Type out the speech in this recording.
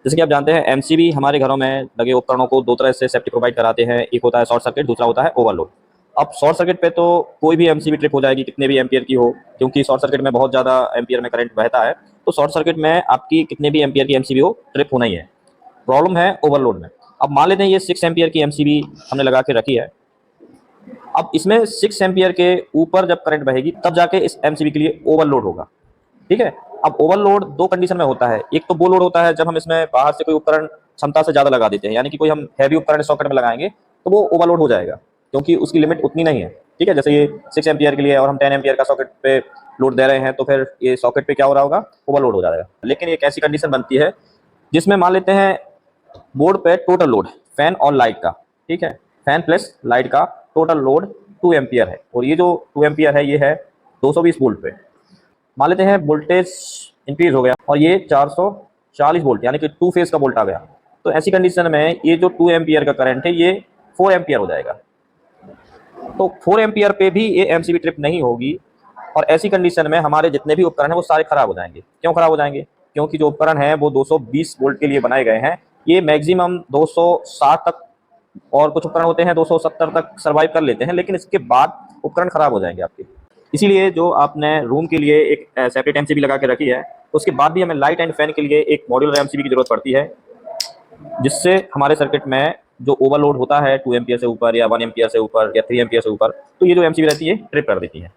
जैसे कि आप जानते हैं एमसीबी हमारे घरों में लगे उपकरणों को दो तरह से सेफ्टी प्रोवाइड कराते हैं। एक होता है शॉर्ट सर्किट, दूसरा होता है ओवरलोड। अब शॉर्ट सर्किट पे तो कोई भी एमसीबी ट्रिप हो जाएगी, कितने भी एम्पियर की हो, क्योंकि शॉर्ट सर्किट में बहुत ज़्यादा एम्पियर में करंट बहता है। तो शॉर्ट सर्किट में आपकी कितने भी एम्पियर की एमसीबी हो, ट्रिप होना ही है। प्रॉब्लम है ओवरलोड में। अब मान लेते हैं ये 6 एम्पियर की एमसीबी हमने लगा के रखी है। अब इसमें 6 एम्पियर के ऊपर जब करंट बहेगी तब जाके इस एमसीबी के लिए ओवरलोड होगा। ठीक है। अब ओवरलोड दो कंडीशन में होता है। एक तो वो लोड होता है जब हम इसमें बाहर से कोई उपकरण क्षमता से ज्यादा लगा देते हैं, यानी कि कोई हम हैवी उपकरण सॉकेट में लगाएंगे तो वो ओवरलोड हो जाएगा, क्योंकि उसकी लिमिट उतनी नहीं है। ठीक है। जैसे ये 6 एम्पियर के लिए और हम 10 एम्पियर का सॉकेट पे लोड दे रहे हैं, तो फिर ये सॉकेट पे क्या हो रहा होगा, ओवरलोड हो जाएगा। लेकिन एक ऐसी कंडीशन बनती है जिसमें मान लेते हैं बोर्ड पे टोटल लोड फैन और लाइट का, ठीक है, फैन प्लस लाइट का टोटल लोड 2 एम्पियर है, और ये जो 2 एम्पियर है ये है 220 वोल्ट पे। मान लेते हैं वोल्टेज इंक्रीज हो गया और ये 440 वोल्ट यानी कि 2 फेज का वोल्ट आ गया। तो ऐसी कंडीशन में ये जो 2 एम्पियर का करंट है ये 4 एम्पियर हो जाएगा। तो 4 एम्पियर पे भी ये एमसीबी ट्रिप नहीं होगी, और ऐसी कंडीशन में हमारे जितने भी उपकरण हैं वो सारे खराब हो जाएंगे। क्यों खराब हो जाएंगे? क्योंकि जो उपकरण हैं वो 220 वोल्ट के लिए बनाए गए हैं। ये मैक्सिमम 260 तक, और कुछ उपकरण होते हैं 270 तक सर्वाइव कर लेते हैं, लेकिन इसके बाद उपकरण खराब हो जाएंगे आपके। इसीलिए जो आपने रूम के लिए एक सेपरेट एमसीबी लगा के रखी है, उसके बाद भी हमें लाइट एंड फैन के लिए एक मॉड्यूलर एमसीबी की जरूरत पड़ती है, जिससे हमारे सर्किट में जो ओवरलोड होता है 2 एम्पियर से ऊपर या 1 एम्पियर से ऊपर या 3 एम्पियर से ऊपर, तो ये जो एमसीबी रहती है ट्रिप कर देती है।